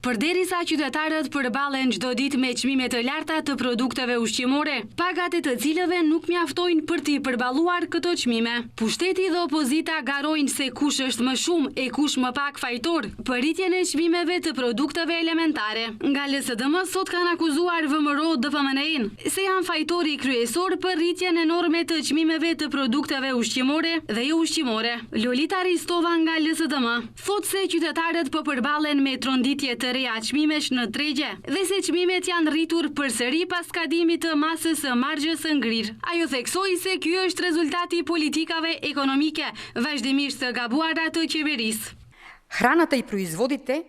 Përderisa qytetarët përballen çdo ditë me çmime të larta të produkteve ushqimore, pagat e të cilëve nuk mjaftojnë për t'i përballuar këto çmime. Pushteti dhe opozita garojnë se kush është më shumë e kush më pak fajtor për rritjen e çmimeve të produkteve elementare. Nga LSDM sot kanë akuzuar VMRO DPMNE-n se janë fajtori kryesor për rritjen enorme të çmimeve të produkteve ushqimore dhe jo ushqimore. Lolita Ristova nga LSDM thotë se qytetarët po përballen me tronditje të reja çmimesh në tregje dhe se çmimet janë rritur përsëri pas skadimit të masës së margjës së ngrirë. Ajo theksoi se ky është rezultati politikave ekonomike vazhdimisht të gabuara të qeverisë. Храната и производите.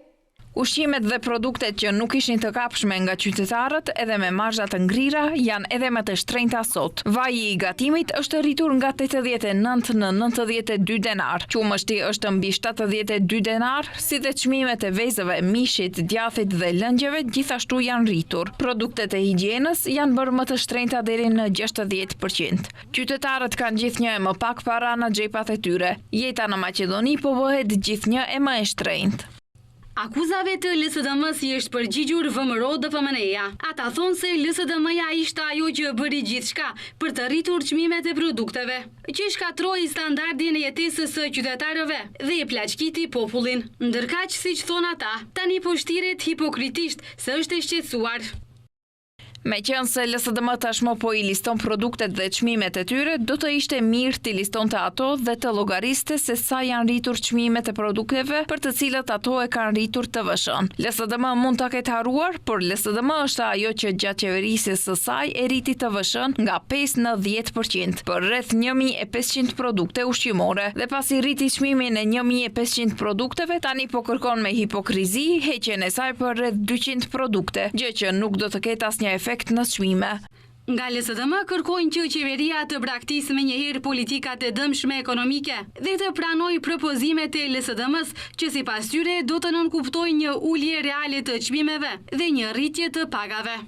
Ushqimet dhe produktet që nuk ishin të kapshme nga qytetarët edhe me marzha të ngrira janë edhe më të shtrenjta sot. Vaji i gatimit është rritur nga 89 në 92 denar. Qumështi është mbi 72 denar, si dhe çmimet e vezëve, mishit, djathit dhe lëngjeve gjithashtu janë rritur. Produktet e higjienës janë bërë më të shtrenjta deri në 60%. Qytetarët kanë gjithnjë e më pak para në xhepat e tyre. Jeta në Maqedoni po bëhet gjithnjë e më e shtrenjtë. Akuzave të LSDM-s i është përgjigjur VMRO DPMNE-ja. Ata thonë se LSDM-ja ishte ajo që bëri gjithçka për të rritur çmimet e produkteve, që shkatroi standardin e jetesës së qytetarëve dhe e plaçkiti popullin. Ndërkaq, siç thonë ata, tani po shtiret hipokritisht se është e shqetësuar. Me qenë se LSDM tashmë po i liston produktet dhe çmimet e tyre, do të ishte mirë t'i listonte ato dhe të llogariste se sa janë rritur çmimet e produkteve për të cilët ato e kanë rritur TVSH-n. LSDM mund ta ketë harruar, por LSDM është ajo që gjatë qeverisjes së saj e rriti TVSH-n nga 5 në 10% për rreth 1500 produkte ushqimore dhe pasi rriti çmimin e 1500 produkteve, tani po kërkon me hipokrizi heqjen e saj për rreth 200 produkte, gjë që nuk do të ketë asnjë efekt në çmime. Nga LSDM kërkojnë që qeveria të braktisë menjëherë politikat e dëmshme ekonomike dhe të pranojë propozimet e LSDM-s që sipas tyre do të nënkuptojnë një ulje reale të çmimeve dhe një rritje të pagave.